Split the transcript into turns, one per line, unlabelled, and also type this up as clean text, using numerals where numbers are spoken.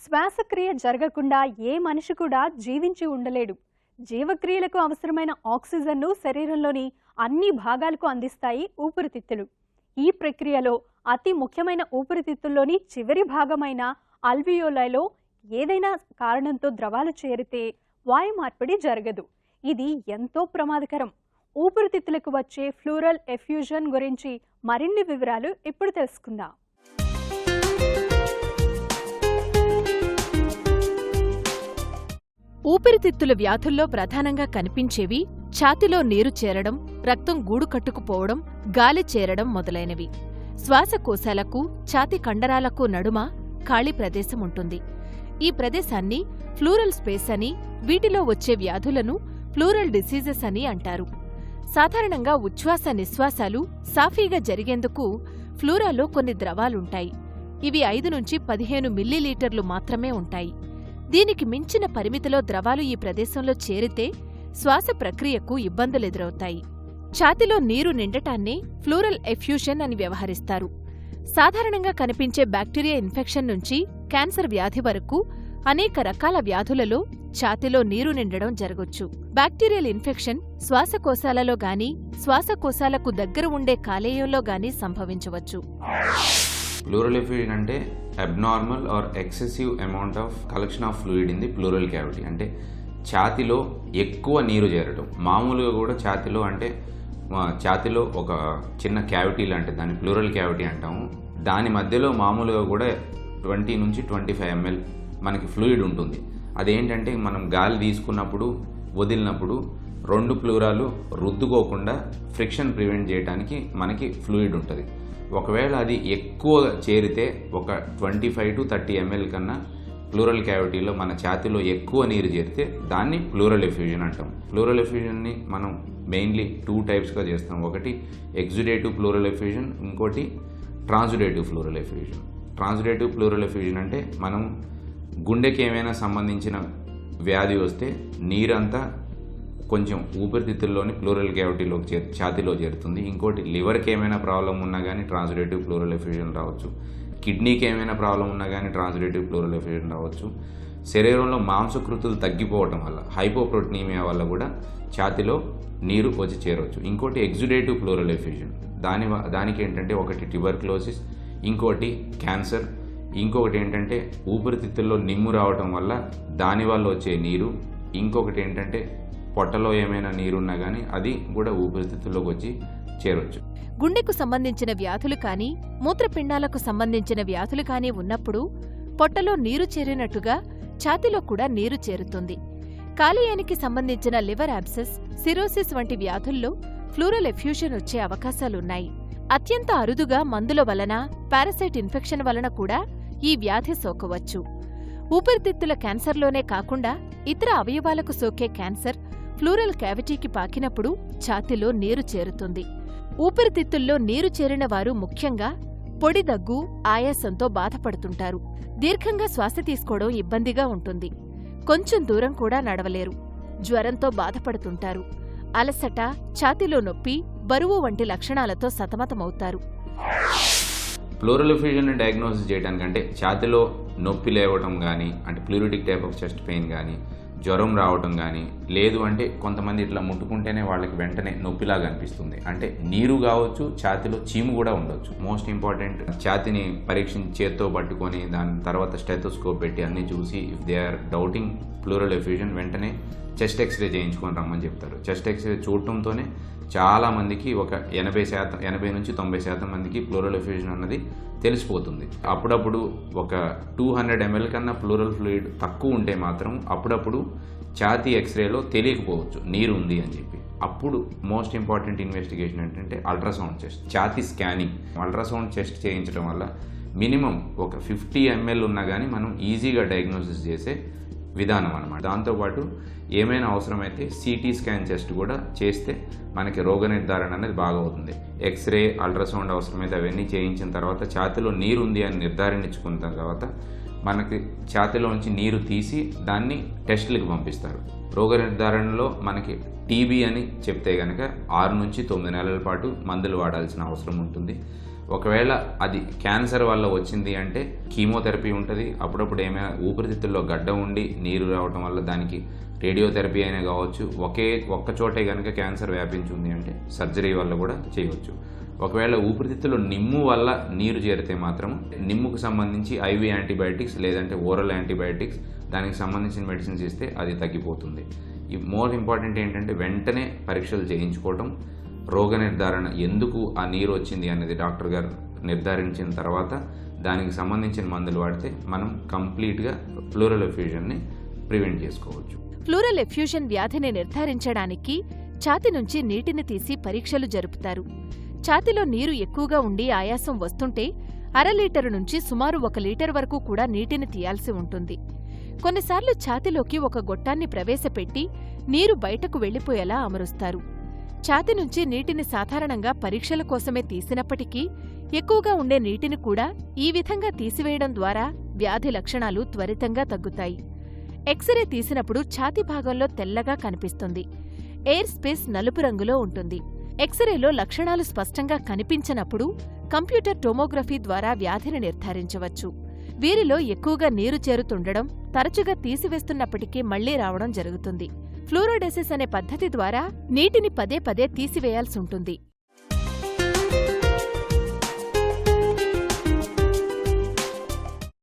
శ్వాసక్రియ జరగకుండా ఏ మనిషి కూడా జీవించి ఉండలేడు. జీవక్రియలకు అవసరమైన ఆక్సిజన్ను శరీరంలోని అన్ని భాగాలకు అందిస్తాయి ఊపిరితిత్తులు. ఈ ప్రక్రియలో అతి ముఖ్యమైన ఊపిరితిత్తుల్లోని చివరి భాగమైన అల్వియోలైలో ఏదైనా కారణంతో ద్రవాలు చేరితే వాయు మార్పిడి జరగదు. ఇది ఎంతో ప్రమాదకరం. ఊపిరితిత్తులకు వచ్చే ప్లూరల్ ఎఫ్యూజన్ గురించి మరిన్ని వివరాలు ఇప్పుడు తెలుసుకుందాం.
ఊపిరితిత్తుల వ్యాధుల్లో ప్రధానంగా కనిపించేవి ఛాతీలో నీరు చేరడం, రక్తం గూడు కట్టుకుపోవడం, గాలి చేరడం మొదలైనవి. శ్వాసకోశాలకు, ఛాతీ కండరాలకు నడుమ ఖాళీ ప్రదేశం ఉంటుంది. ఈ ప్రదేశాన్ని ప్లూరల్ స్పేస్ అని, వీటిలో వచ్చే వ్యాధులను ప్లూరల్ డిసీజెస్ అని అంటారు. సాధారణంగా ఉచ్ఛ్వాస నిశ్వాసాలు సాఫీగా జరిగేందుకు ఫ్లూరాలో కొన్ని ద్రవాలుంటాయి. ఇవి 5 నుంచి 15 మిల్లీలీటర్లు మాత్రమే ఉంటాయి. దీనికి మించిన పరిమితిలో ద్రవాలు ఈ ప్రదేశంలో చేరితే శ్వాస ప్రక్రియకు ఇబ్బందులెదురవుతాయి. ఛాతీలో నీరు నిండటాన్నే ప్లూరల్ ఎఫ్యూషన్ అని వ్యవహరిస్తారు. సాధారణంగా కనిపించే బ్యాక్టీరియా ఇన్ఫెక్షన్ నుంచి క్యాన్సర్ వ్యాధి వరకు అనేక రకాల వ్యాధులలో ఛాతీలో నీరు నిండడం జరగొచ్చు. బ్యాక్టీరియల్ ఇన్ఫెక్షన్ శ్వాసకోశాలలో గాని, శ్వాసకోశాలకు దగ్గర ఉండే కాలేయంలో గాని సంభవించవచ్చు.
ప్లూరల్ ఎఫ్యూజన్ అంటే abnormal or excessive amount of collection of fluid in the pleural cavity. అంటే ఛాతీలో ఎక్కువ నీరు చేరటం. మామూలుగా కూడా ఛాతీలో ఒక చిన్న క్యావిటీ లాంటి దాన్ని ప్లూరల్ క్యావిటీ అంటాము. దాని మధ్యలో మామూలుగా కూడా 20 నుంచి 25 ml మనకి ఫ్లూయిడ్ ఉంటుంది. అదేంటంటే మనం గాలి తీసుకున్నప్పుడు వదిలినప్పుడు 2 ప్లూరాలు రుద్దుకోకుండా ఫ్రిక్షన్ ప్రివెంట్ చేయడానికి మనకి ఫ్లూయిడ్ ఉంటుంది. ఒకవేళ అది ఎక్కువ చేరితే ఒక 25 to 30 ml కన్నా ప్లూరల్ క్యావిటీలో మన ఛాతీలో ఎక్కువ నీరు చేరితే దాన్ని ప్లూరల్ ఎఫ్యూజన్ అంటాం. ప్లూరల్ ఎఫ్యూజన్ని మనం మెయిన్లీ 2 టైప్స్గా చేస్తాం. ఒకటి ఎగ్జుడేటివ్ ప్లూరల్ ఎఫ్యూజన్, ఇంకోటి ట్రాన్సుడేటివ్ ప్లూరల్ ఎఫ్యూజన్. ట్రాన్సుడేటివ్ ప్లూరల్ ఎఫ్యూజన్ అంటే మనం గుండెకి ఏమైనా సంబంధించిన వ్యాధి వస్తే నీరంతా కొంచెం ఊపిరితిత్తుల్లోని ప్లూరల్ క్యావిటీలోకి ఛాతీలో చేరుతుంది. ఇంకోటి లివర్కి ఏమైనా ప్రాబ్లం ఉన్నా కానీ ట్రాన్సుడేటివ్ ప్లూరల్ ఎఫ్యూజన్ రావచ్చు. కిడ్నీకి ఏమైనా ప్రాబ్లం ఉన్నా కానీ ట్రాన్సుడేటివ్ ప్లూరల్ ఎఫ్యూజన్ రావచ్చు. శరీరంలో మాంసకృతులు తగ్గిపోవటం వల్ల, హైపోప్రోటీనియా వల్ల కూడా ఛాతీలో నీరు వచ్చి చేరవచ్చు. ఇంకోటి ఎగ్జుడేటివ్ ప్లూరల్ ఎఫ్యూజన్. దానికి ఏంటంటే ఒకటి ట్యూబర్క్లోసిస్, ఇంకోటి క్యాన్సర్, ఇంకొకటి ఏంటంటే ఊపిరితిత్తుల్లో నిమ్ము రావటం వల్ల దానివల్ల వచ్చే నీరు, ఇంకొకటి ఏంటంటే పొట్టలో ఏమైనా నీరున్నా కానీ అది కూడా ఊపిరితిత్తుల్లోకి వచ్చి చేరొచ్చు.
గుండెకు సంబంధించిన వ్యాధులు కానీ, మూత్రపిండాలకు సంబంధించిన వ్యాధులు కానీ ఉన్నప్పుడు పొట్టలో నీరు చేరినట్టుగా ఛాతీలో కూడా నీరు చేరుతుంది. కాలేయానికి సంబంధించిన లివర్ యాబ్సెస్, సిరోసిస్ వంటి వ్యాధుల్లో ప్లూరల్ ఎఫ్యూషన్ వచ్చే అవకాశాలున్నాయి. అత్యంత అరుదుగా మందుల వలన, పారాసైట్ ఇన్ఫెక్షన్ వలన కూడా ఈ వ్యాధి సోకవచ్చు. ఊపిరితిత్తుల క్యాన్సర్లోనే కాకుండా ఇతర అవయవాలకు సోకే క్యాన్సర్ ప్లూరల్ క్యావిటీకి పాకినప్పుడు ఛాతీలో నీరు చేరుతుంది. ఊపిరితిత్తుల్లో నీరు చేరిన వారు ముఖ్యంగా పొడి దగ్గు, ఆయాసంతో బాధపడుతుంటారు. దీర్ఘంగా శ్వాస తీసుకోవడం ఇబ్బందిగా ఉంటుంది. కొంచెం దూరం కూడా నడవలేరు. జ్వరంతో బాధపడుతుంటారు. అలసట, ఛాతీలో నొప్పి, బరువు వంటి లక్షణాలతో సతమతమవుతారు.
ప్లూరల్ ఎఫ్యూజన్ని డయాగ్నోసిస్ చేయడానికంటే ఛాతీలో నొప్పి లేవటం కానీ, అంటే ప్లూరిటిక్ టైప్ ఆఫ్ చెస్ట్ పెయిన్ కానీ, జ్వరం రావటం కానీ, లేదు అంటే కొంతమంది ఇట్లా ముట్టుకుంటేనే వాళ్ళకి వెంటనే నొప్పిలాగా అనిపిస్తుంది. అంటే నీరు కావచ్చు, ఛాతీలో చీము కూడా ఉండొచ్చు. మోస్ట్ ఇంపార్టెంట్, ఛాతీని చేత్తో పట్టుకొని దాని తర్వాత స్టెథోస్కోప్ పెట్టి అన్నీ చూసి if they are doubting pleural effusion వెంటనే చెస్ట్ ఎక్స్రే చేయించుకొని రమ్మని చెప్తారు. చెస్ట్ ఎక్స్రే చూడటంతోనే చాలా మందికి ఒక 80 నుంచి 90% మందికి ప్లూరల్ ఎఫ్యూజన్ అన్నది తెలిసిపోతుంది. అప్పుడప్పుడు ఒక 200 ml కన్నా ప్లూరల్ ఫ్లూయిడ్ తక్కువ ఉంటే మాత్రం అప్పుడప్పుడు ఛాతీ ఎక్స్రేలో తెలియకపోవచ్చు నీరు ఉంది అని చెప్పి. అప్పుడు మోస్ట్ ఇంపార్టెంట్ ఇన్వెస్టిగేషన్ ఏంటంటే అల్ట్రాసౌండ్ చెస్ట్, ఛాతీ స్కానింగ్. అల్ట్రాసౌండ్ చెస్ట్ చేయించడం వల్ల మినిమం ఒక 50 ml ఉన్నా కానీ మనం ఈజీగా డయాగ్నోసిస్ చేసే విధానం అన్నమాట. దాంతోపాటు ఏమైనా అవసరమైతే సిటీ స్కాన్ చెస్ట్ కూడా చేస్తే మనకి రోగ నిర్ధారణ అనేది బాగా అవుతుంది. ఎక్స్రే, అల్ట్రాసౌండ్ అవసరమైతే అవన్నీ చేయించిన తర్వాత ఛాతీలో నీరు ఉంది అని నిర్ధారించుకున్న తర్వాత మనకి ఛాతీలోంచి నీరు తీసి దాన్ని టెస్టులకు పంపిస్తారు. రోగ నిర్ధారణలో మనకి టీబీ అని చెప్తే కనుక 6 నుంచి 9 నెలల పాటు మందులు వాడాల్సిన అవసరం ఉంటుంది. ఒకవేళ అది క్యాన్సర్ వల్ల వచ్చింది అంటే కీమోథెరపీ ఉంటుంది. అప్పుడప్పుడు ఏమైనా ఊపిరితిత్తుల్లో గడ్డ ఉండి నీరు రావడం వల్ల దానికి రేడియోథెరపీ అయినా కావచ్చు. ఒక్క చోటే కనుక క్యాన్సర్ వ్యాపించింది అంటే సర్జరీ వల్ల కూడా చేయవచ్చు. ఒకవేళ ఊపిరితిత్తులో నిమ్ము వల్ల నీరు చేరితే మాత్రం నిమ్ముకు సంబంధించి ఐవి యాంటీబయాటిక్స్ లేదంటే ఓరల్ యాంటీబయాటిక్స్ దానికి సంబంధించిన మెడిసిన్స్ ఇస్తే అది తగ్గిపోతుంది. మోర్ ఇంపార్టెంట్ ఏంటంటే వెంటనే పరీక్షలు చేయించుకోవటం, రోగ నిర్ధారణ ఎందుకు ఆ నీరు వచ్చింది అనేది డాక్టర్ గారు నిర్ధారించిన తర్వాత దానికి సంబంధించిన మందులు వాడితే మనం కంప్లీట్గా ప్లూరల్ ఎఫ్యూజన్ని ప్రివెంట్ చేసుకోవచ్చు.
ప్లూరల్ ఎఫ్యూజన్ వ్యాధిని నిర్ధారించడానికి ఛాతి నుంచి నీటిని తీసి పరీక్షలు జరుపుతారు. ఛాతిలో నీరు ఎక్కువగా ఉండి ఆయాసం వస్తుంటే 1/2 లీటరు నుంచి సుమారు 1 లీటర్ వరకు కూడా నీటిని తీయాల్సి ఉంటుంది. కొన్నిసార్లు ఛాతిలోకి ఒక గొట్టాన్ని ప్రవేశపెట్టి నీరు బయటకు వెళ్లిపోయేలా అమరుస్తారు. ఛాతి నుంచి నీటిని సాధారణంగా పరీక్షల కోసమే తీసినప్పటికీ ఎక్కువగా ఉండే నీటిని కూడా ఈ విధంగా తీసివేయడం ద్వారా వ్యాధి లక్షణాలు త్వరితంగా తగ్గుతాయి. ఎక్స్రే తీసినప్పుడు ఛాతి భాగంలో తెల్లగా కనిపిస్తుంది. ఎయిర్ స్పేస్ నలుపు రంగులో ఉంటుంది. ఎక్స్రేలో లక్షణాలు స్పష్టంగా కనిపించనప్పుడు కంప్యూటర్ టోమోగ్రఫీ ద్వారా వ్యాధిని నిర్ధారించవచ్చు. వీరిలో ఎక్కువగా నీరు చేరుతుండడం, తరచుగా తీసివేస్తున్నప్పటికీ మళ్లీ రావడం జరుగుతుంది. ఫ్లూరోడెసిస్ అనే పద్ధతి ద్వారా నీటిని పదే పదే తీసివేయాల్సుంటుంది.